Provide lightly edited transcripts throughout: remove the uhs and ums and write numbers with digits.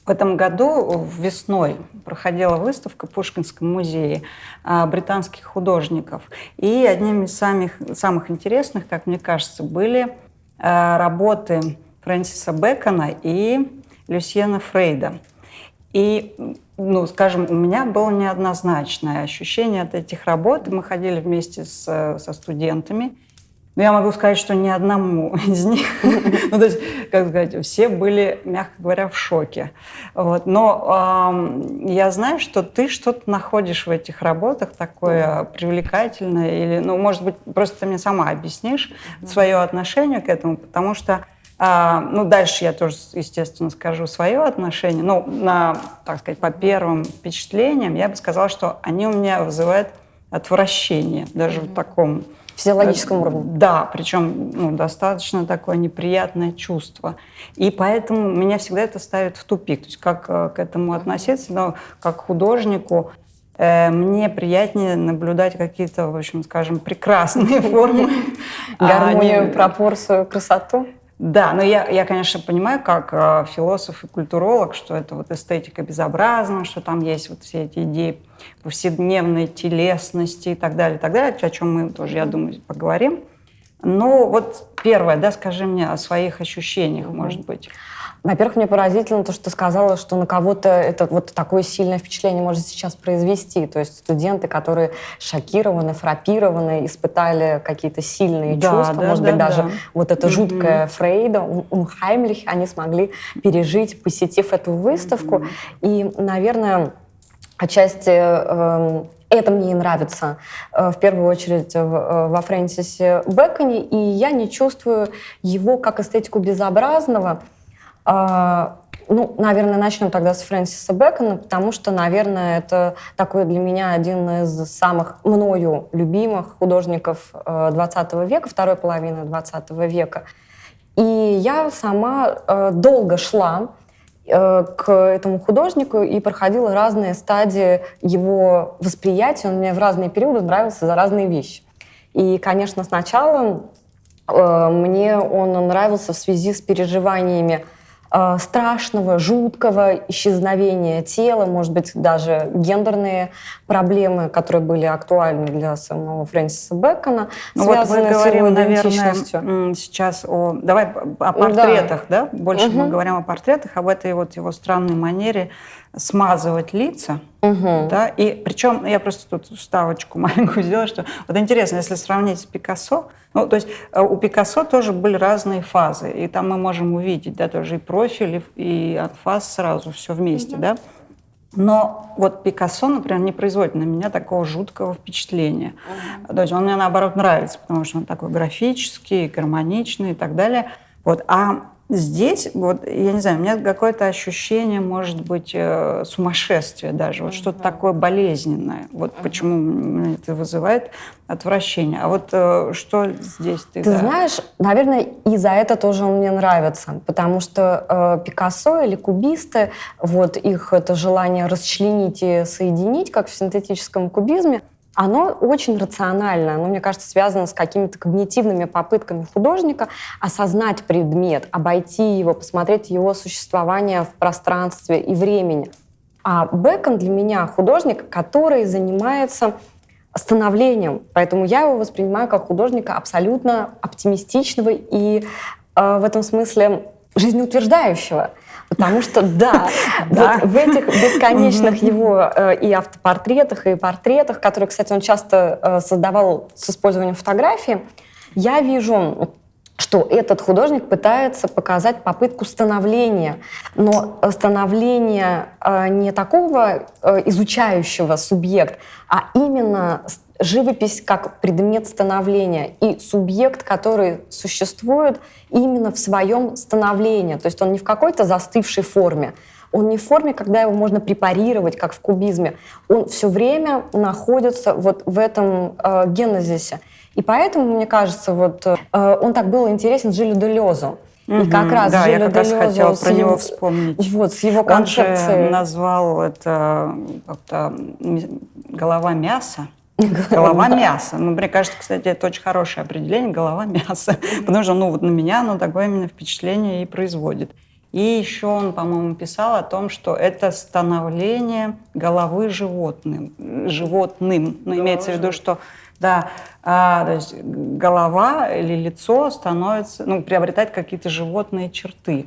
В этом году весной проходила выставка в Пушкинском музее британских художников. И одним из самых интересных, как мне кажется, были работы Фрэнсиса Бэкона и Люсьена Фрейда. И, скажем, у меня было неоднозначное ощущение от этих работ. Мы ходили вместе со студентами. Но я могу сказать, что ни одному из них, то есть, как сказать, все были, мягко говоря, в шоке. Вот. Но я знаю, что ты что-то находишь в этих работах такое привлекательное, или, может быть, просто ты мне сама объяснишь свое отношение к этому, потому что, дальше я тоже, естественно, скажу свое отношение, так сказать, по первым впечатлениям я бы сказала, что они у меня вызывают отвращение, даже в таком физиологическом уровне. Да, причем достаточно такое неприятное чувство. И поэтому меня всегда это ставит в тупик. То есть как к этому относиться, как к художнику мне приятнее наблюдать какие-то, в общем, скажем, прекрасные формы. Гармонию, пропорцию, красоту. Да, но я, конечно, понимаю, как философ и культуролог, что это вот эстетика безобразна, что там есть вот все эти идеи повседневной телесности и так далее, о чем мы тоже, я думаю, поговорим. Но вот первое, скажи мне о своих ощущениях, может быть. Во-первых, мне поразительно то, что ты сказала, что на кого-то это вот такое сильное впечатление может сейчас произвести. То есть студенты, которые шокированы, фрапированы, испытали какие-то сильные чувства, может быть, даже вот это жуткое Фрейда, Унхаймлих, они смогли пережить, посетив эту выставку. И, наверное, отчасти это мне и нравится, в первую очередь, во Фрэнсисе Бэконе, и я не его как эстетику безобразного. Наверное, начнем тогда с Фрэнсиса Бэкона, потому что, наверное, это такой для меня один из самых мною любимых художников 20 века, второй половины 20 века. И я сама долго шла к этому художнику и проходила разные стадии его восприятия. Он мне в разные периоды нравился за разные вещи. И, конечно, сначала мне он нравился в связи с переживаниями страшного, жуткого исчезновения тела, может быть, даже гендерные проблемы, которые были актуальны для самого Фрэнсиса Бэкона, связанные с его идентичностью. Наверное, сейчас давай о портретах, да? Больше мы говорим о портретах, об этой вот его странной манере смазывать лица. Да? И причем я просто тут вставочку маленькую сделала, что вот интересно, если сравнить с Пикассо, то есть у Пикассо тоже были разные фазы, и там мы можем увидеть, да, тоже и профиль, и анфас сразу, все вместе, да. Но вот Пикассо, например, не производит на меня такого жуткого впечатления. То есть он мне, наоборот, нравится, потому что он такой графический, гармоничный и так далее. Вот. А здесь, вот, я не знаю, у меня какое-то ощущение, может быть, сумасшествия даже, вот что-то такое болезненное. Вот почему это вызывает отвращение. А вот что здесь ты... Ты знаешь, наверное, и за это тоже он мне нравится, потому что Пикассо или кубисты, вот их это желание расчленить и соединить, как в синтетическом кубизме, оно очень рационально, оно, мне кажется, связано с какими-то когнитивными попытками художника осознать предмет, обойти его, посмотреть его существование в пространстве и времени. А Бэкон для меня художник, который занимается становлением, поэтому я его воспринимаю как художника абсолютно оптимистичного и в этом смысле жизнеутверждающего. Потому что, вот в этих бесконечных его и автопортретах, и портретах, которые, кстати, он часто создавал с использованием фотографии, я вижу, что этот художник пытается показать попытку становления, но становления не такого изучающего субъекта, а именно живопись как предмет становления и субъект, который существует именно в своем становлении. То есть он не в какой-то застывшей форме, он не в форме, когда его можно препарировать, как в кубизме. Он все время находится вот в этом генезисе. И поэтому, мне кажется, вот он так был интересен Жилю Делезу. И как раз я Жилю как раз хотела про него его вспомнить. Вот, с его концепцией. Он же назвал это как-то голова мяса. Голова мяса. Мне кажется, кстати, это очень хорошее определение — голова мяса. Потому что на меня оно такое именно впечатление и производит. И еще он, по-моему, писал о том, что это становление головы животным. Но имеется в виду, что да, то есть голова или лицо становится, приобретает какие-то животные черты.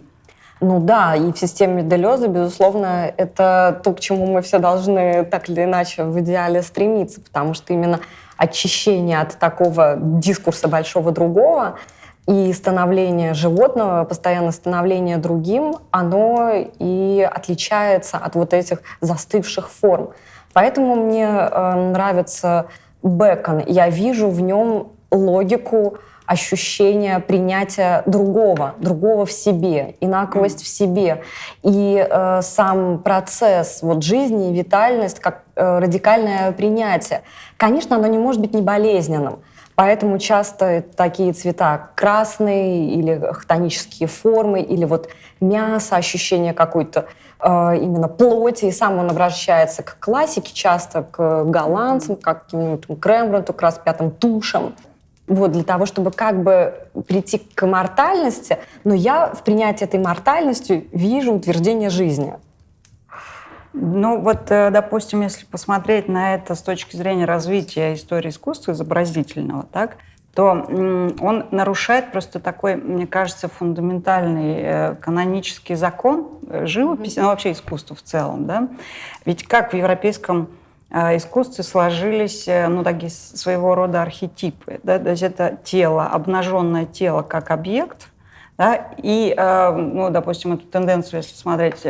Ну да, и в системе Делеза, безусловно, это то, к чему мы все должны так или иначе в идеале стремиться, потому что именно очищение от такого дискурса большого другого и становление животного, постоянное становление другим, оно и отличается от вот этих застывших форм. Поэтому мне нравится Бэкон. Я вижу в нем логику ощущение принятия другого в себе, инаковость в себе. И сам процесс жизни и витальность как радикальное принятие. Конечно, оно не может быть не болезненным. Поэтому часто такие цвета красные или хтонические формы, или мясо, ощущение какой-то именно плоти. И сам он обращается к классике, часто к голландцам, как к какому-нибудь Рембрандту, к распятым тушам. Для того, чтобы прийти к мортальности, но я в принятии этой мортальности вижу утверждение жизни. Допустим, если посмотреть на это с точки зрения развития истории искусства изобразительного, то он нарушает просто такой, мне кажется, фундаментальный канонический закон живописи, вообще искусства в целом. Да? Ведь как в европейском искусстве сложились такие своего рода архетипы. Да? То есть это тело, обнаженное тело как объект. Да? И, допустим, эту тенденцию, если смотреть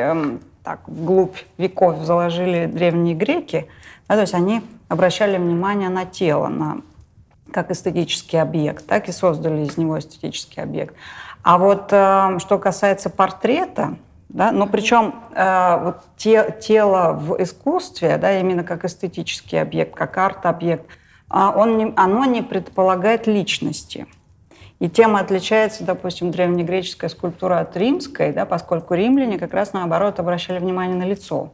вглубь веков, заложили древние греки, да? То есть они обращали внимание на тело, как эстетический объект, так и создали из него эстетический объект. А что касается портрета, да, причем тело в искусстве, да, именно как эстетический объект, как арт-объект, оно не предполагает личности. И тем отличается, допустим, древнегреческая скульптура от римской, да, поскольку римляне как раз наоборот обращали внимание на лицо.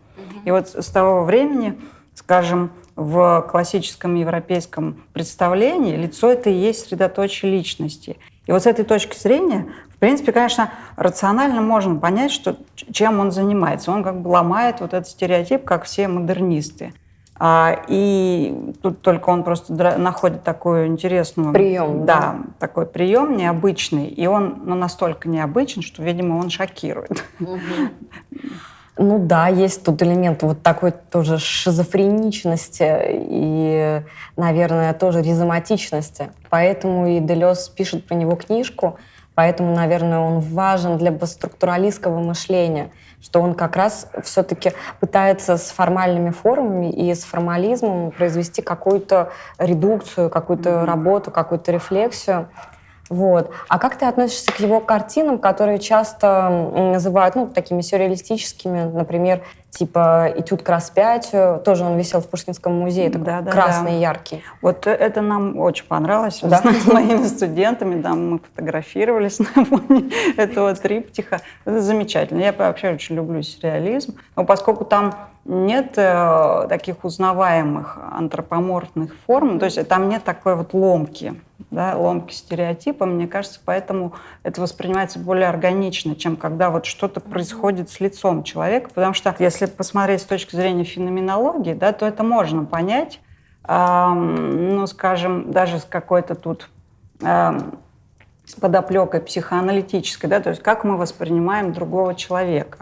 И с того времени, скажем, в классическом европейском представлении лицо — это и есть средоточие личности. И с этой точки зрения, в принципе, конечно, рационально можно понять, чем он занимается. Он ломает этот стереотип, как все модернисты. И тут только он просто находит такую интересную... Прием. Да, такой прием необычный. И он настолько необычен, что, видимо, он шокирует. Есть тут элемент такой тоже шизофреничности и, наверное, тоже ризоматичности. Поэтому и Делез пишет про него книжку, поэтому, наверное, он важен для постструктуралистского мышления, что он как раз все-таки пытается с формальными формами и с формализмом произвести какую-то редукцию, какую-то работу, какую-то рефлексию. А как ты относишься к его картинам, которые часто называют такими сюрреалистическими, например, типа «Этюд к распятию», тоже он висел в Пушкинском музее, такой красный, яркий. Это нам очень понравилось, да? С моими студентами, да, мы фотографировались на фоне этого триптиха. Это замечательно. Я вообще очень люблю сюрреализм, но поскольку там нет таких узнаваемых антропоморфных форм, то есть там нет такой ломки, да, ломки стереотипа, мне кажется, поэтому это воспринимается более органично, чем когда что-то происходит с лицом человека, потому что если посмотреть с точки зрения феноменологии, да, то это можно понять, скажем, даже с какой-то тут с подоплекой психоаналитической, да, то есть как мы воспринимаем другого человека.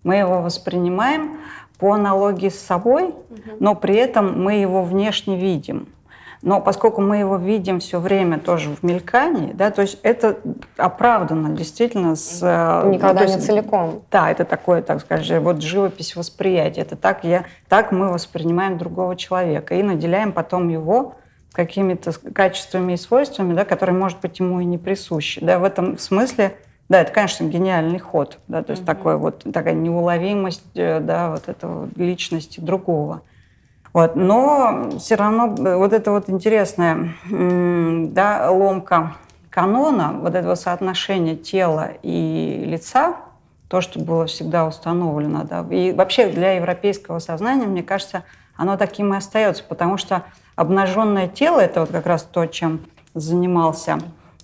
Мы его воспринимаем по аналогии с собой, но при этом мы его внешне видим. Но поскольку мы его видим все время тоже в мелькании, да, то есть это оправдано действительно никогда не целиком. Да, это такое, так скажем, живопись восприятия. Это так мы воспринимаем другого человека и наделяем потом его какими-то качествами и свойствами, да, которые, может быть, ему и не присущи. Да, в этом смысле, да, это, конечно, гениальный ход, да, то есть такая неуловимость, да, этого личности другого. Но все равно это интересная, да, ломка канона, этого соотношения тела и лица, то, что было всегда установлено. Да. И вообще для европейского сознания, мне кажется, оно таким и остается, потому что обнаженное тело — это как раз то, чем занимался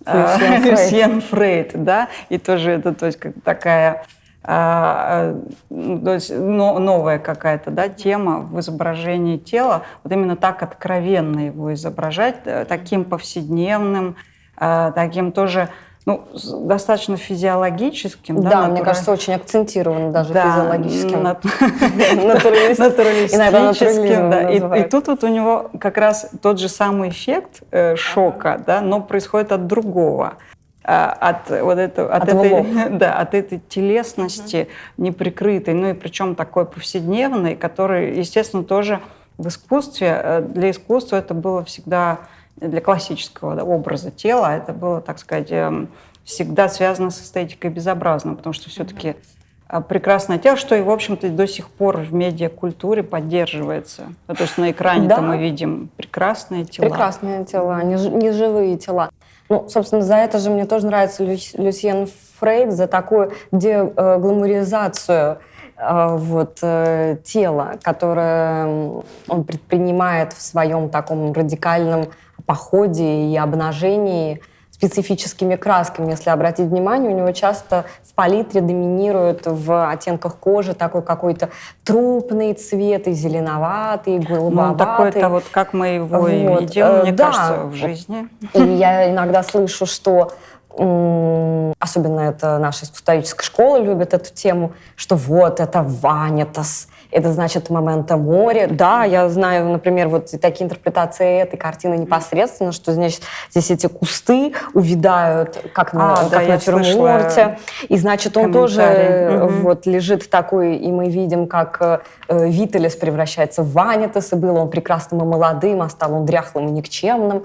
Люсьен Фрейд, да, и тоже это, то есть, такая то есть новая какая-то, да, тема в изображении тела, вот именно так откровенно его изображать, таким повседневным, таким тоже, ну, достаточно физиологическим. Да, мне кажется, очень акцентировано даже физиологическим. Натуралистическим, да. И тут вот у него как раз тот же самый эффект шока, да, но происходит от другого. От этой телесности неприкрытой, ну и причем такой повседневной, которая, естественно, тоже в искусстве, для искусства это было всегда, для классического образа тела, это было, так сказать, всегда связано с эстетикой безобразным, потому что все-таки прекрасное тело, что и, в общем-то, до сих пор в медиакультуре поддерживается. То есть на экране-то мы видим прекрасные тела. Прекрасные тела, неживые тела. Ну, собственно, за это же мне тоже нравится Люсьен Фрейд, за такую дегламуризацию тела, которое он предпринимает в своем таком радикальном походе и обнажении специфическими красками. Если обратить внимание, у него часто в палитре доминирует в оттенках кожи такой какой-то трупный цвет, и зеленоватый, и голубоватый. Ну, такой-то вот, как мы его и видим, мне кажется, в жизни. И я иногда слышу, что особенно это наша искусствоведческая школа любит эту тему, что вот это ванитас, это значит моменто море. Да, я знаю, например, вот такие интерпретации этой картины непосредственно, что значит здесь эти кусты увядают, как на натюрморте. И значит он тоже вот лежит такой, и мы видим, как Виталис превращается в ванитас, и был он прекрасным и молодым, а стал он дряхлым и никчемным.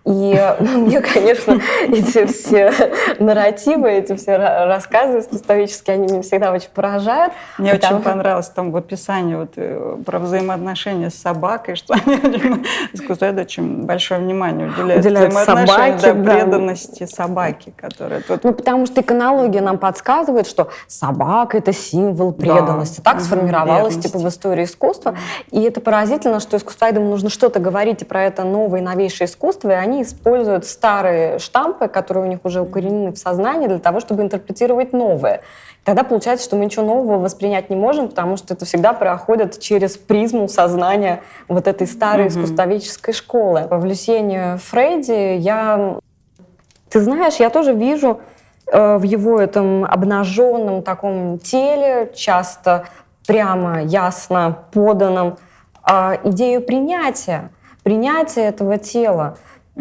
И мне, конечно, эти все нарративы, эти все рассказы искусствоведческие, они меня всегда очень поражают. Мне очень понравилось там в описании вот, про взаимоотношения с собакой, что искусствоведы очень большое внимание уделяют собаке, преданности собаки, которая тут... Ну, потому что иконология нам подсказывает, что собака — это символ преданности. Так сформировалось типа в истории искусства. И это поразительно, что искусствоведам нужно что-то говорить про это новое, новейшее искусство, и они используют старые штампы, которые у них уже укоренены в сознании, для того, чтобы интерпретировать новое. Тогда получается, что мы ничего нового воспринять не можем, потому что это всегда проходит через призму сознания вот этой старой искусствоведческой школы. В Люсьене Фрейде ты знаешь, я тоже вижу в его этом обнаженном таком теле, часто прямо, ясно поданном, идею принятия этого тела.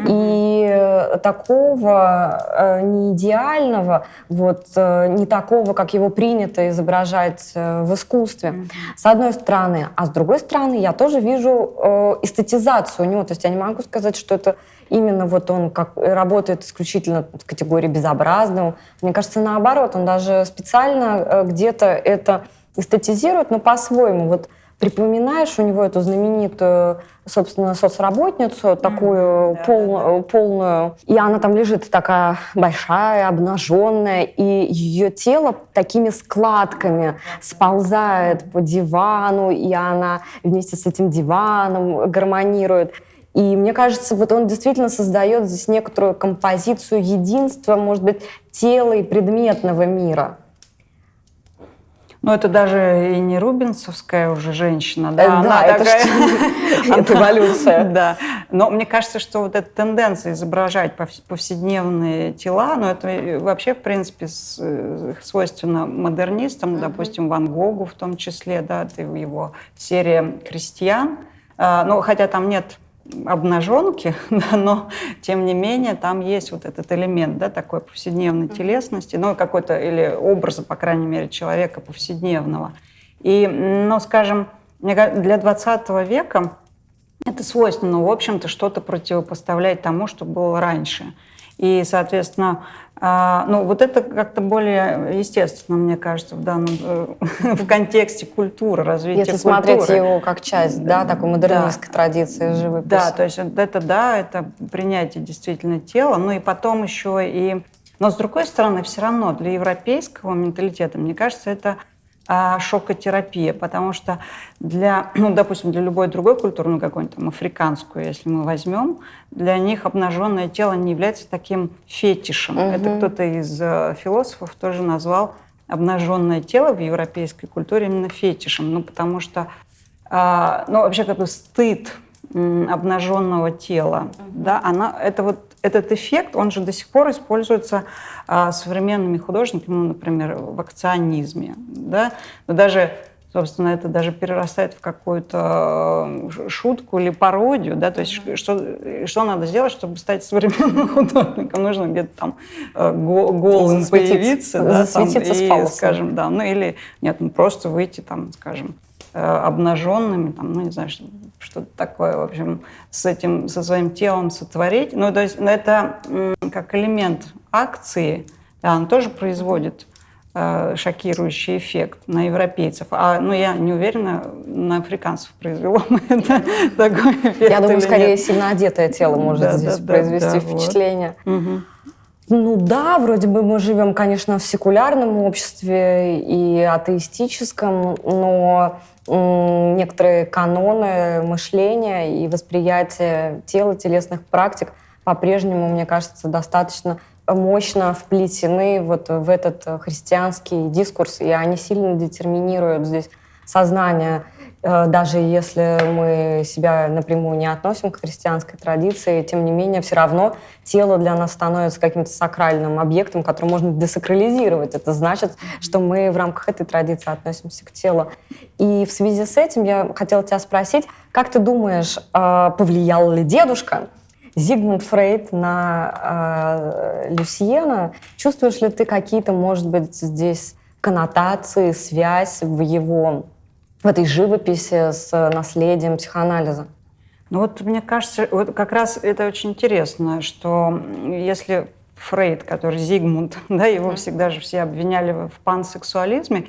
И такого не идеального, не такого, как его принято изображать в искусстве, с одной стороны. А с другой стороны, я тоже вижу эстетизацию у него. То есть я не могу сказать, что это именно вот он как работает исключительно в категории безобразного. Мне кажется, наоборот, он даже специально где-то это эстетизирует, но по-своему. Вот припоминаешь у него эту знаменитую, собственно, соцработницу, такую полную, и она там лежит такая большая, обнаженная, и ее тело такими складками сползает по дивану, и она вместе с этим диваном гармонирует. И мне кажется, вот он действительно создает здесь некоторую композицию единства, может быть, тела и предметного мира. Ну, это даже и не рубинсовская уже женщина, да? Да, это эволюция. Да. Но мне кажется, что вот эта тенденция изображать повседневные тела, ну, это вообще, в принципе, свойственно модернистам, допустим, Ван Гогу в том числе, да, это его серия «Крестьян». Ну, хотя там нет обнаженки, да, но тем не менее там есть вот этот элемент, да, такой повседневной телесности, ну, какой-то, или образа, по крайней мере, человека повседневного. И, ну, скажем, для 20 века это свойственно, в общем-то, что-то противопоставлять тому, что было раньше. И, соответственно, ну, вот это как-то более естественно, мне кажется, в контексте культуры, развития культуры. Если смотреть его как часть, да, такой модернистской традиции живописи. Да, то есть это принятие действительно тела, ну и потом еще и... Но, с другой стороны, все равно для европейского менталитета, мне кажется, это шокотерапия, потому что допустим, для любой другой культуры, ну, какую-нибудь там африканскую, если мы возьмем, для них обнаженное тело не является таким фетишем. Это кто-то из философов тоже назвал обнаженное тело в европейской культуре именно фетишем. Ну, потому что, ну, вообще как бы стыд обнаженного тела, да, этот эффект, он же до сих пор используется современными художниками, ну, например, в акционизме, да, но даже, собственно, это даже перерастает в какую-то шутку или пародию, да, то есть что надо сделать, чтобы стать современным художником? Нужно где-то там голым появиться, да, там, и, скажем, да, ну или нет, ну просто выйти там, скажем, обнаженными, там, ну не знаю, что-то такое, в общем, со своим телом сотворить. Ну, то есть это как элемент акции, да, он тоже производит шокирующий эффект на европейцев. Ну, я не уверена, на африканцев произвело такой эффект. Я думаю, скорее сильно одетое тело может здесь произвести впечатление. Ну да, вроде бы мы живем, конечно, в секулярном обществе и атеистическом, но некоторые каноны мышления и восприятия тела, телесных практик по-прежнему, мне кажется, достаточно мощно вплетены вот в этот христианский дискурс, и они сильно детерминируют здесь сознание. Даже если мы себя напрямую не относим к христианской традиции, тем не менее, все равно тело для нас становится каким-то сакральным объектом, который можно десакрализировать. Это значит, что мы в рамках этой традиции относимся к телу. И в связи с этим я хотела тебя спросить, как ты думаешь, повлиял ли дедушка Зигмунд Фрейд на Люсьена? Чувствуешь ли ты какие-то, может быть, здесь коннотации, связь в этой живописи с наследием психоанализа? Ну вот мне кажется, вот как раз это очень интересно, что если Фрейд, который Зигмунд, да, его всегда же все обвиняли в пансексуализме,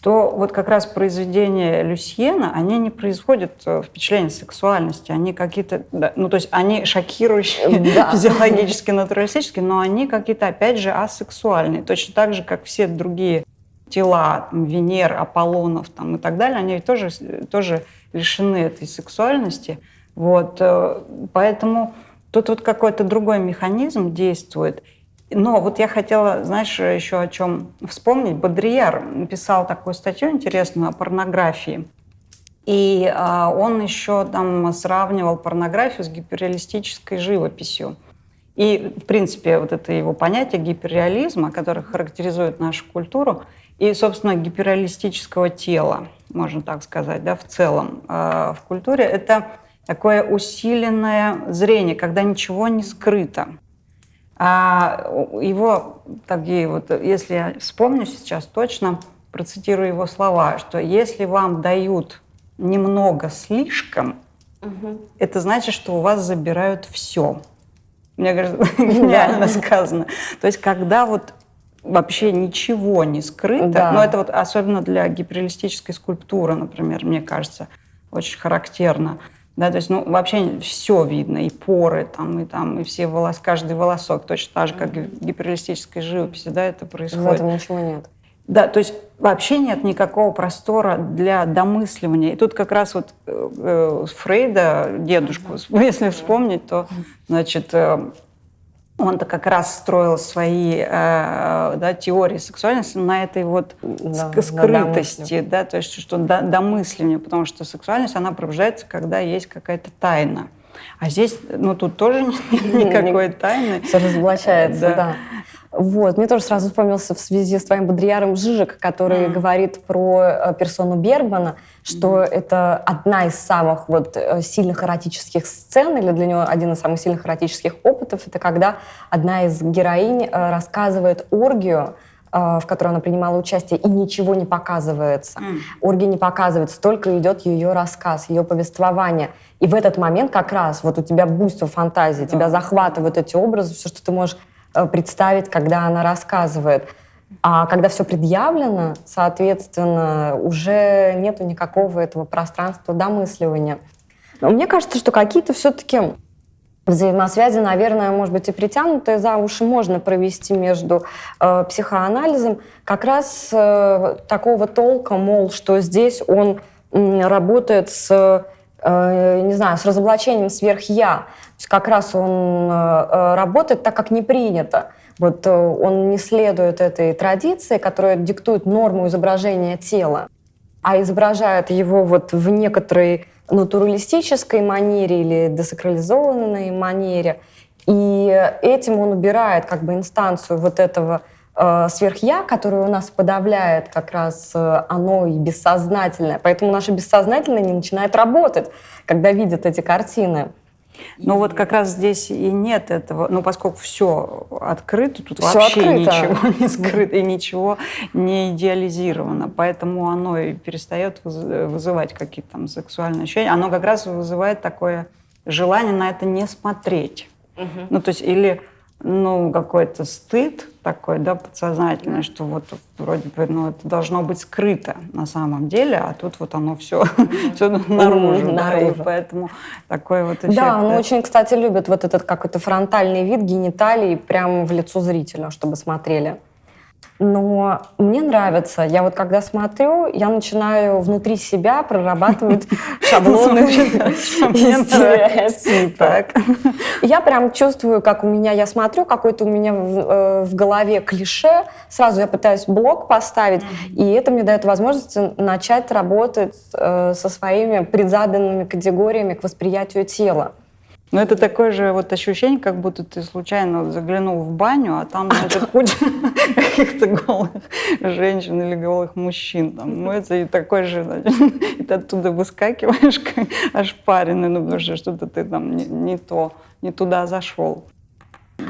то вот как раз произведения Люсьена, они не производят впечатление сексуальности, они какие-то, да, ну то есть они шокирующие, физиологически, натуралистические, но они какие-то, опять же, асексуальные, точно так же, как все другие тела, там, Венер, Аполлонов там, и так далее, они тоже лишены этой сексуальности. Вот. Поэтому тут вот какой-то другой механизм действует. Но вот я хотела, знаешь, еще о чем вспомнить. Бодрияр написал такую статью интересную о порнографии. И он еще там сравнивал порнографию с гиперреалистической живописью. И, в принципе, вот это его понятие гиперреализма, которое характеризует нашу культуру, и, собственно, гиперреалистического тела, можно так сказать, да, в целом в культуре, это такое усиленное зрение, когда ничего не скрыто. Его такие вот, если я вспомню сейчас точно, процитирую его слова, что если вам дают немного слишком, это значит, что у вас забирают все. Мне кажется, гениально сказано. То есть, когда вот вообще ничего не скрыто, но это вот особенно для гиперреалистической скульптуры, например, мне кажется, очень характерно. Да, то есть, ну, вообще все видно, и поры, и все каждый волосок, точно так же, как в гиперреалистической живописи, да, это происходит. В этом ничего нет. Да, то есть вообще нет никакого простора для домысливания. И тут как раз вот Фрейда, дедушку, если вспомнить, то, значит, он-то как раз строил свои теории сексуальности на этой вот скрытости, да, то есть что домысливание, потому что сексуальность, она пробуждается, когда есть какая-то тайна. А здесь, ну, тут тоже нет никакой тайны. Все разоблачается, да. Вот. Мне тоже сразу вспомнился в связи с твоим Бодрияром Жижик, который говорит про персону Бергмана, что это одна из самых вот сильных эротических сцен, или для него один из самых сильных эротических опытов, это когда одна из героинь рассказывает оргию, в которой она принимала участие, и ничего не показывается. Оргия не показывается, только идет ее рассказ, ее повествование. И в этот момент как раз вот у тебя буйство фантазии, тебя захватывают эти образы, все, что ты можешь представить, когда она рассказывает. А когда все предъявлено, соответственно, уже нету никакого этого пространства домысливания. Но мне кажется, что какие-то все-таки взаимосвязи, наверное, может быть, и притянутые за уши можно провести между психоанализом. Как раз такого толка, мол, что здесь он работает с не знаю, с разоблачением сверх-я. То есть как раз он работает так, как не принято. Вот он не следует этой традиции, которая диктует норму изображения тела, а изображает его вот в некоторой натуралистической манере или десакрализованной манере. И этим он убирает как бы инстанцию вот этого сверх-я, которое у нас подавляет как раз оно и бессознательное. Поэтому наше бессознательное не начинает работать, когда видят эти картины. Но вот как раз здесь и нет этого, ну, поскольку все открыто, тут Всё вообще открыто. ничего не скрыто и ничего не идеализировано, поэтому оно и перестает вызывать какие-то там сексуальные ощущения. Оно как раз вызывает такое желание на это не смотреть. Ну, то есть или какой-то стыд такой, да, подсознательный, что вот вроде бы, это должно быть скрыто на самом деле, а тут вот оно все наружу, да, и поэтому такой вот эффект. Да, он очень, кстати, любит вот этот какой-то фронтальный вид гениталий прямо в лицо зрителя, чтобы смотрели. Но мне нравится, я вот когда смотрю, я начинаю внутри себя прорабатывать шаблоны стереотипа. Я прям чувствую, как я смотрю, какой-то у меня в голове клише, сразу я пытаюсь блок поставить, и это мне дает возможность начать работать со своими предзаданными категориями к восприятию тела. Но это такое же вот ощущение, как будто ты случайно заглянул в баню, а там, значит, куча каких-то голых женщин или голых мужчин там моется, и такой же, значит, и ты оттуда выскакиваешь, как ошпаренный, потому что что-то ты там не туда зашел.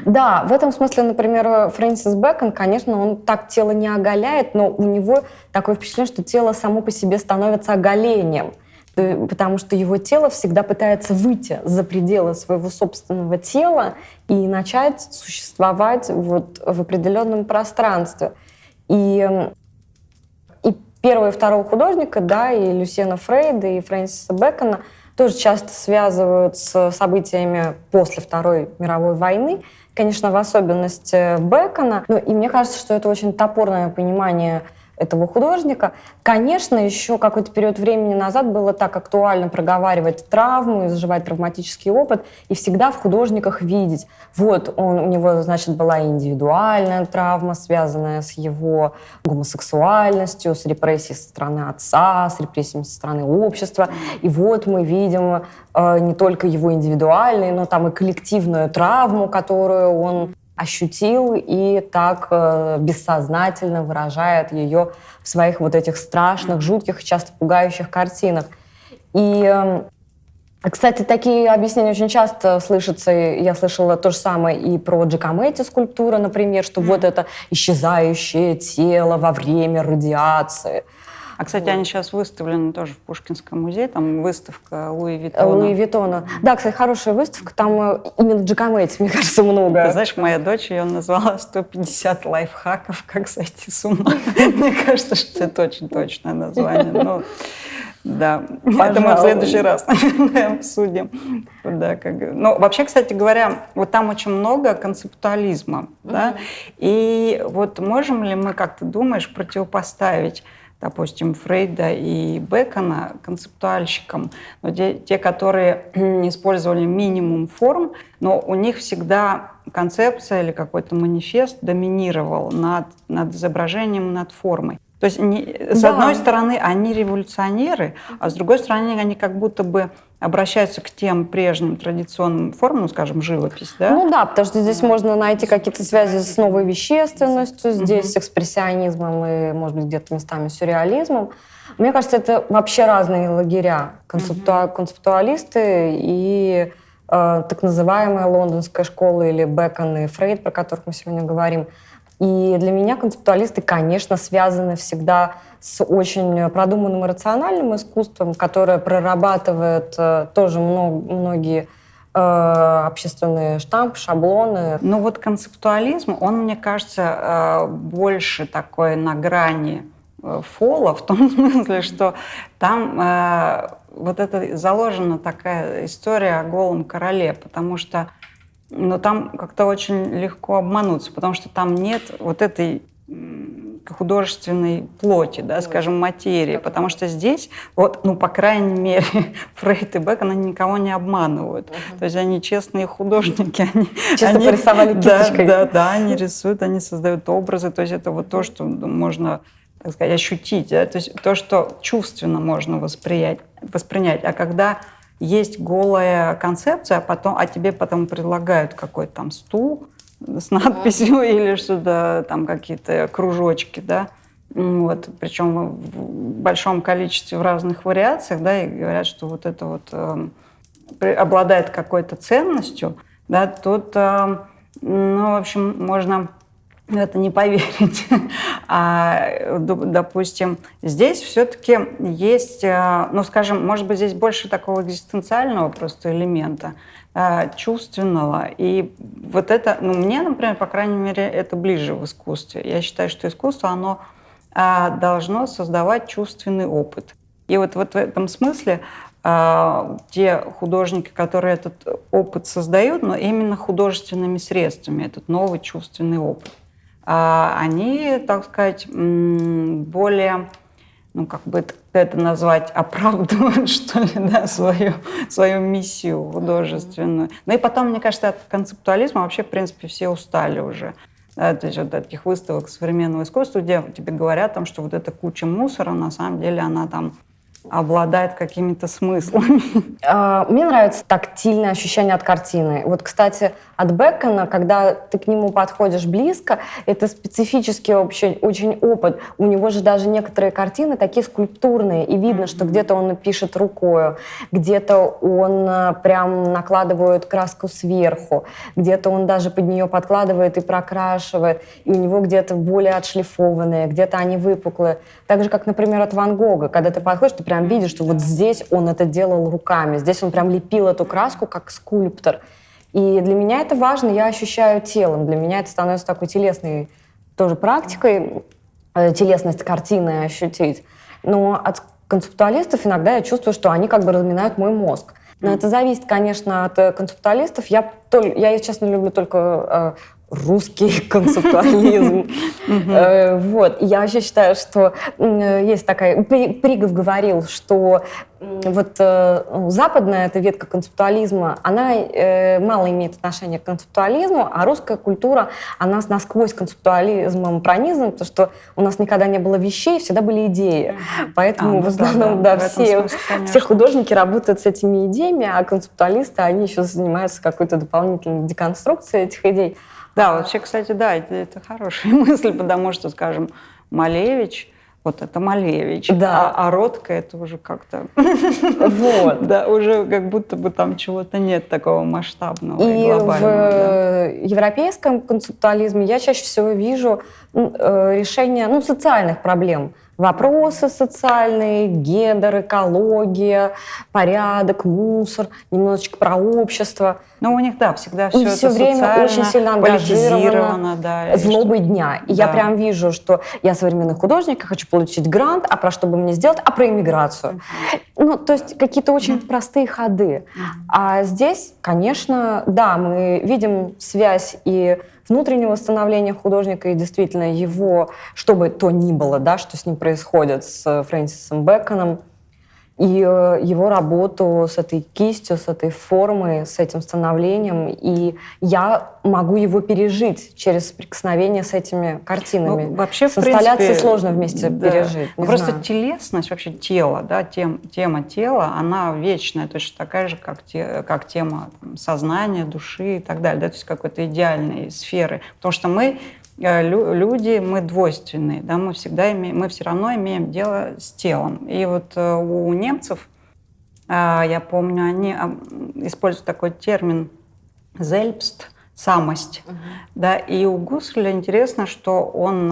Да, в этом смысле, например, Фрэнсис Бэкон, конечно, он так тело не оголяет, но у него такое впечатление, что тело само по себе становится оголением. Потому что его тело всегда пытается выйти за пределы своего собственного тела и начать существовать вот в определенном пространстве. И первого и второго художника, да, и Люсьена Фрейда, и Фрэнсиса Бэкона тоже часто связывают с событиями после Второй мировой войны, конечно, в особенности Бэкона. И мне кажется, что это очень топорное понимание этого художника. Конечно, еще какой-то период времени назад было так актуально проговаривать травму и заживать травматический опыт, и всегда в художниках видеть. Вот у него, значит, была индивидуальная травма, связанная с его гомосексуальностью, с репрессией со стороны отца, с репрессиями со стороны общества. И вот мы видим не только его индивидуальную, но там и коллективную травму, которую он ощутил и так бессознательно выражает ее в своих вот этих страшных, жутких, часто пугающих картинах. И, кстати, такие объяснения очень часто слышатся. Я слышала то же самое и про Джакометти скульптуру, например, что вот это исчезающее тело во время радиации. А, кстати, они сейчас выставлены тоже в Пушкинском музее, там выставка Луи Виттона. Луи Виттона. Да, кстати, хорошая выставка, там именно Джакометти, мне кажется, много. Ты знаешь, моя дочь ее назвала 150 лайфхаков, как сойти с ума. Мне кажется, что это очень точное название. Да, это мы в следующий раз, наверное, обсудим. Да, вообще, кстати говоря, вот там очень много концептуализма, да, и вот можем ли мы, как ты думаешь, противопоставить, допустим, Фрейда и Бэкона концептуальщикам, но те, которые использовали минимум форм, но у них всегда концепция или какой-то манифест доминировал над изображением, над формой. То есть, с одной стороны, они революционеры, а с другой стороны, они как будто бы обращаются к тем прежним традиционным формам, скажем, живопись, да? Ну да, потому что здесь можно найти какие-то связи с новой вещественностью, здесь с экспрессионизмом и, может быть, где-то местами сюрреализмом. Мне кажется, это вообще разные лагеря. Концептуалисты и так называемая лондонская школа или Бэкон и Фрейд, про которых мы сегодня говорим. И для меня концептуалисты, конечно, связаны всегда с очень продуманным и рациональным искусством, которое прорабатывает тоже многие общественные штампы, шаблоны. Ну вот концептуализм, он, мне кажется, больше такой на грани фола, в том смысле, что там вот это заложена такая история о голом короле, потому что там как-то очень легко обмануться, потому что там нет вот этой художественной плоти, да, скажем, материи, потому что здесь, вот, ну, по крайней мере, Фрейд и Бекон, они никого не обманывают. То есть они честные художники. Чисто порисовали кисточкой. Да, они рисуют, они создают образы. То есть это вот то, что можно, так сказать, ощутить. Да? То есть то, что чувственно можно воспринять. А когда есть голая концепция, а тебе потом предлагают какой-то там стул с надписью или что-то, там какие-то кружочки, да, вот, причем в большом количестве в разных вариациях, да, и говорят, что вот это вот обладает какой-то ценностью, да, тут, ну, в общем, можно в это не поверить. А, допустим, здесь все-таки есть, ну, скажем, может быть, здесь больше такого экзистенциального просто элемента, чувственного. И вот это, ну, мне, например, по крайней мере, это ближе в искусстве. Я считаю, что искусство, оно должно создавать чувственный опыт. И вот в этом смысле те художники, которые этот опыт создают, но именно художественными средствами, этот новый чувственный опыт, они, так сказать, более, ну, как бы это назвать, оправдывают, что ли, да, свою миссию художественную. Ну и потом, мне кажется, от концептуализма вообще, в принципе, все устали уже. Да, то есть вот таких выставок современного искусства, где тебе говорят, там, что вот эта куча мусора, на самом деле, она там обладает какими-то смыслами. Мне нравится тактильное ощущение от картины. Вот, кстати, от Бекона, когда ты к нему подходишь близко, это специфический очень опыт. У него же даже некоторые картины такие скульптурные, и видно, что где-то он пишет рукою, где-то он прям накладывает краску сверху, где-то он даже под нее подкладывает и прокрашивает, и у него где-то более отшлифованные, где-то они выпуклые. Так же, как, например, от Ван Гога, когда ты подходишь, ты прям видишь, что вот здесь он это делал руками, здесь он прям лепил эту краску как скульптор. И для меня это важно, я ощущаю телом, для меня это становится такой телесной тоже практикой, телесность картины ощутить. Но от концептуалистов иногда я чувствую, что они как бы разминают мой мозг. Но это зависит, конечно, от концептуалистов. Я, если честно, люблю только русский концептуализм. Вот. Я вообще считаю, что есть такая... Пригов говорил, что вот западная эта ветка концептуализма, она мало имеет отношения к концептуализму, а русская культура, она насквозь концептуализмом пронизана, потому что у нас никогда не было вещей, всегда были идеи. Поэтому в основном, да, все художники работают с этими идеями, а концептуалисты, они еще занимаются какой-то дополнительной деконструкцией этих идей. Да, вообще, кстати, да, это хорошая мысль, потому что, скажем, Малевич, вот это Малевич, да. а Ротко это уже как-то... Вот. Да, уже как будто бы там чего-то нет такого масштабного и глобального. В европейском концептуализме я чаще всего вижу решение социальных проблем. Вопросы социальные, гендер, экология, порядок, мусор, немножечко про общество. Ну, у них, да, всегда все это время социально, очень сильно ангажировано, да, злобой дня. И да. я прям вижу, что я современный художник, я хочу получить грант, а про что бы мне сделать? А про иммиграцию. Ну, то есть какие-то очень простые ходы. А здесь, конечно, да, мы видим связь и внутреннего становления художника и действительно его, что бы то ни было, да, что с ним происходит, с Фрэнсисом Бэконом, и его работу с этой кистью, с этой формой, с этим становлением. И я могу его пережить через соприкосновение с этими картинами. Ну, вообще, с инсталляцией сложно вместе пережить. Просто телесность, вообще тело, да, тема тела, она вечная, точно такая же, как тема сознания, души и так далее. Да, то есть какой-то идеальной сферы. Потому что мы люди, мы двойственные, да, мы все равно имеем дело с телом. И вот у немцев, я помню, они используют такой термин «selbst», самость. Да, и у Гусселя интересно, что он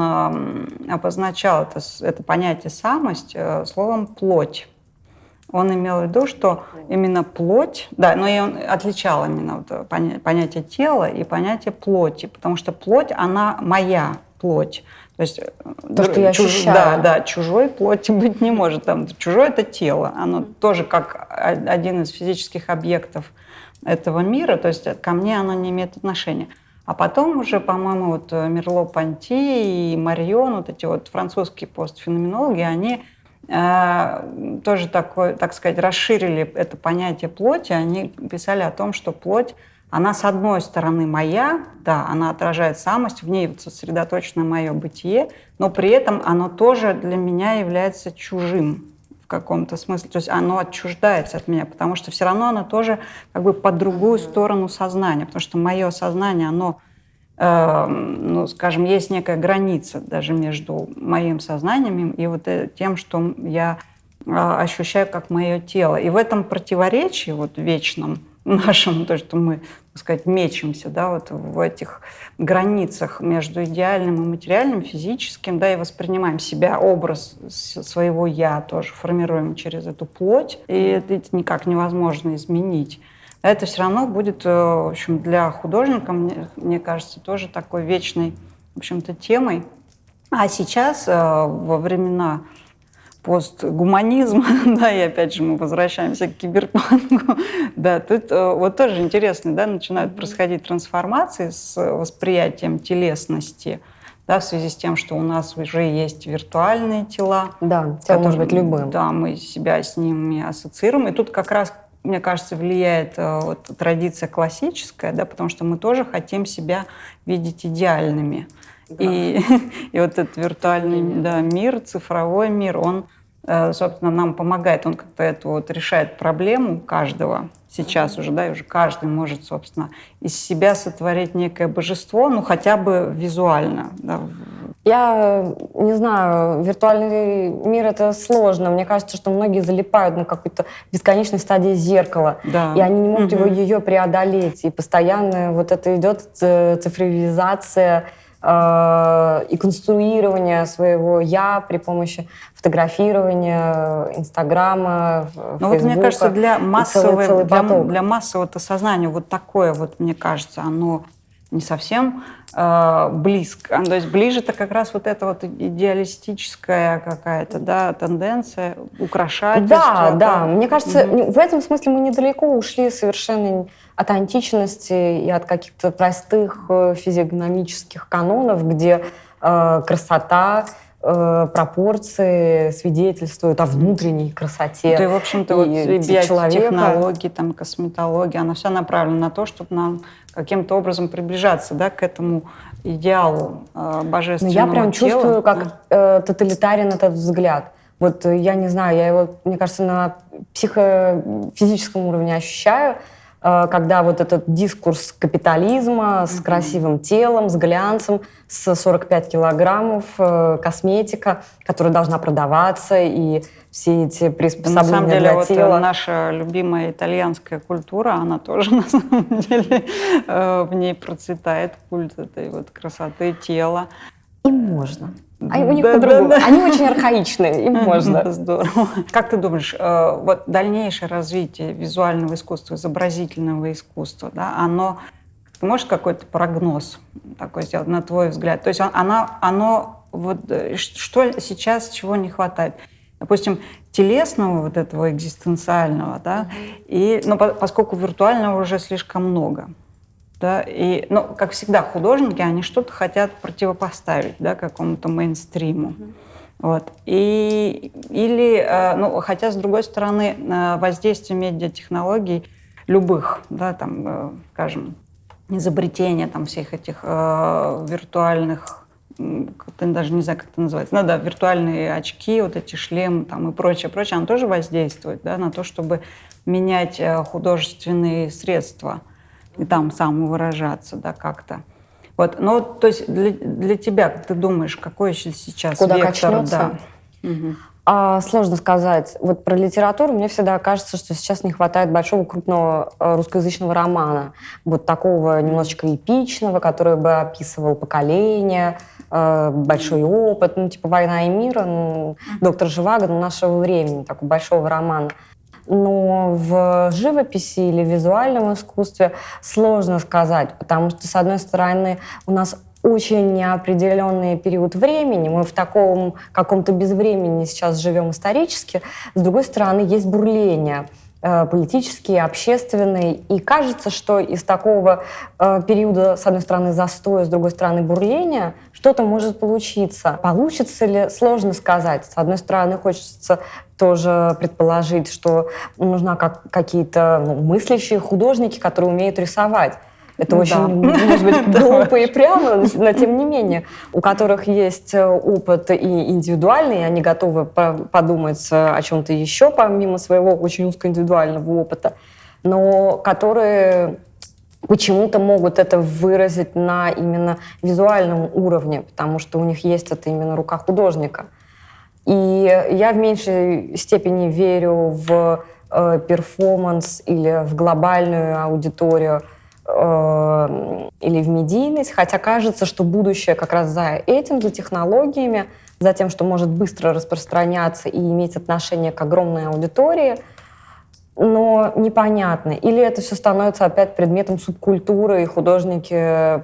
обозначал это понятие самость словом «плоть». Он имел в виду, что именно плоть, да, но и он отличал именно вот понятие тела и понятие плоти, потому что плоть, она моя плоть. То есть то, что я ощущаю. Да, чужой плоти быть не может. Там, чужое – это тело. Оно тоже как один из физических объектов этого мира, то есть ко мне оно не имеет отношения. А потом уже, по-моему, вот Мерло-Понти и Марион, вот эти вот французские постфеноменологи, они тоже такое, так сказать, расширили это понятие плоти. Они писали о том, что плоть, она с одной стороны моя, да, она отражает самость, в ней вот сосредоточено мое бытие, но при этом оно тоже для меня является чужим в каком-то смысле. То есть оно отчуждается от меня, потому что все равно оно тоже как бы по другую сторону сознания, потому что мое сознание, оно ну, скажем, есть некая граница даже между моим сознанием и вот тем, что я ощущаю как мое тело. И в этом противоречии вот вечном нашем, то, что мы, так сказать, мечемся, да, вот в этих границах между идеальным и материальным, физическим, да, и воспринимаем себя, образ своего «я» тоже формируем через эту плоть, и это никак невозможно изменить. Это все равно будет, в общем, для художника, мне кажется, тоже такой вечной, в общем-то, темой. А сейчас, во времена постгуманизма, да, и опять же мы возвращаемся к киберпанку, да, тут вот тоже интересно, да, начинают происходить трансформации с восприятием телесности, да, в связи с тем, что у нас уже есть виртуальные тела. Да, тело может быть любым. Да, мы себя с ними ассоциируем. И тут как раз, мне кажется, влияет вот, традиция классическая, да, потому что мы тоже хотим себя видеть идеальными. Да. И вот этот виртуальный мир, цифровой мир, он, собственно, нам помогает, он как-то эту вот решает проблему каждого сейчас уже, да, и уже каждый может, собственно, из себя сотворить некое божество, ну, хотя бы визуально, да. Я не знаю, виртуальный мир — это сложно. Мне кажется, что многие залипают на какой-то бесконечной стадии зеркала, да. И они не могут ее преодолеть. И постоянно вот это идет цифровизация и конструирование своего «я» при помощи фотографирования, Инстаграма, Фейсбука. Ну вот, мне кажется, для массового сознания вот такое вот, мне кажется, оно не совсем близко. То есть ближе-то как раз вот эта вот идеалистическая какая-то, да, тенденция, украшательство. Да. Мне кажется, в этом смысле мы недалеко ушли совершенно от античности и от каких-то простых физиогномических канонов, где красота, пропорции свидетельствуют о внутренней красоте. Да и, в общем-то, вот биотехнологии, там, косметология, она вся направлена на то, чтобы нам каким-то образом приближаться, да, к этому идеалу божественного тела. Я прям чувствую, как тоталитарен этот взгляд. Вот я не знаю, я его, мне кажется, на психофизическом уровне ощущаю, когда вот этот дискурс капитализма с красивым телом, с глянцем, с 45 килограммов, косметика, которая должна продаваться, и все эти приспособления для тела. Вот наша любимая итальянская культура, она тоже, на самом деле, в ней процветает культ этой вот красоты тела. Им можно. А у них по-другому. Они очень архаичные, им можно. Здорово. Как ты думаешь, вот дальнейшее развитие визуального искусства, изобразительного искусства, да, оно, ты можешь какой-то прогноз такой сделать, на твой взгляд? То есть оно вот, что сейчас, чего не хватает? Допустим, телесного вот этого экзистенциального, да, и, ну, поскольку виртуального уже слишком много. Да, и, ну, как всегда, художники, они что-то хотят противопоставить, да, какому-то мейнстриму. Вот. Ну, хотя, с другой стороны, воздействие медиатехнологий любых, да, там, скажем, изобретения там, всех этих виртуальных, даже не знаю, как это называется, ну да, виртуальные очки, вот эти шлемы там, и прочее, оно тоже воздействует, да, на то, чтобы менять художественные средства и там самовыражаться, да, как-то. Вот, ну, то есть для тебя, как ты думаешь, какой сейчас куда вектор? Качнется? Да. Сложно сказать. Вот про литературу мне всегда кажется, что сейчас не хватает большого крупного русскоязычного романа, вот такого немножечко эпичного, который бы описывал поколение, большой опыт, ну, типа «Война и мир», «Доктор Живаго», нашего времени, такого большого романа. Но в живописи или визуальном искусстве сложно сказать, потому что, с одной стороны, у нас очень неопределенный период времени, мы в таком каком-то безвремени сейчас живем исторически, с другой стороны, есть бурление. политические, общественные. И кажется, что из такого периода, с одной стороны, застоя, с другой стороны, бурления, что-то может получиться. Получится ли, сложно сказать. С одной стороны, хочется тоже предположить, что нужны какие-то мыслящие художники, которые умеют рисовать. Это очень, может быть, глупо и прямо, но тем не менее, у которых есть опыт и индивидуальный, и они готовы подумать о чем-то еще, помимо своего очень узкоиндивидуального опыта, но которые почему-то могут это выразить на именно визуальном уровне, потому что у них есть это именно рука художника. И я в меньшей степени верю в перформанс или в глобальную аудиторию, или в медийность, хотя кажется, что будущее как раз за этим, за технологиями, за тем, что может быстро распространяться и иметь отношение к огромной аудитории, но непонятно. Или это все становится опять предметом субкультуры, и художники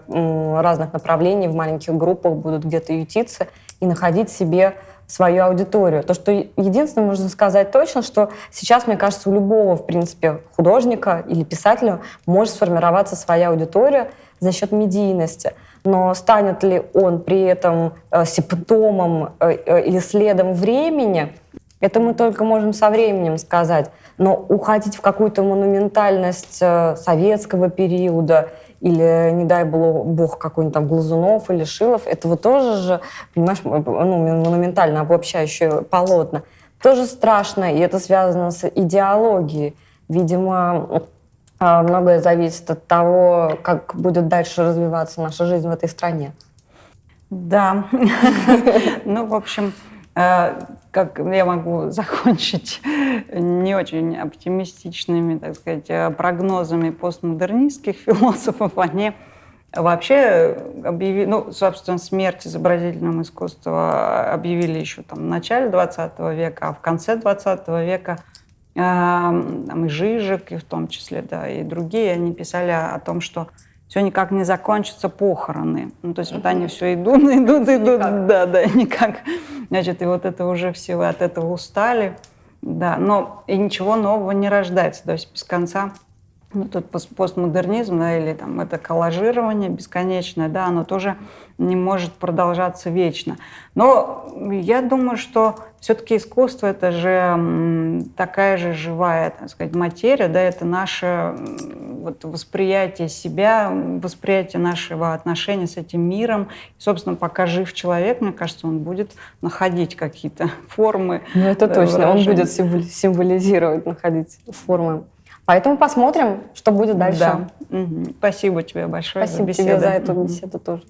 разных направлений в маленьких группах будут где-то ютиться и находить себе свою аудиторию. То, что единственное, можно сказать точно, что сейчас, мне кажется, у любого, в принципе, художника или писателя может сформироваться своя аудитория за счет медийности. Но станет ли он при этом симптомом или следом времени, это мы только можем со временем сказать. Но уходить в какую-то монументальность советского периода или, не дай бог, какой-нибудь там Глазунов или Шилов, это вот тоже же, понимаешь, монументально обобщающее полотно. Тоже страшно, и это связано с идеологией. Видимо, многое зависит от того, как будет дальше развиваться наша жизнь в этой стране. Да. Ну, в общем, как я могу закончить не очень оптимистичными, так сказать, прогнозами постмодернистских философов. Они вообще объявили, ну, собственно, смерть изобразительного искусства объявили еще там в начале 20 века, а в конце 20 века там, и Жижик, и в том числе, да, и другие, они писали о том, что все никак не закончатся похороны. Ну, то есть вот они все идут, да, никак. Значит, и вот это уже все от этого устали. Да, но и ничего нового не рождается. То есть без конца, ну, тут постмодернизм, да, или там это коллажирование бесконечное, да, оно тоже не может продолжаться вечно. Но я думаю, что все-таки искусство — это же такая же живая, так сказать, материя, да, это наше вот восприятие себя, восприятие нашего отношения с этим миром. И, собственно, пока жив человек, мне кажется, он будет находить какие-то формы. Ну, это точно, выражения. он будет символизировать, находить формы. Поэтому посмотрим, что будет дальше. Да. Спасибо тебе большое за беседу. Спасибо тебе за эту беседу тоже.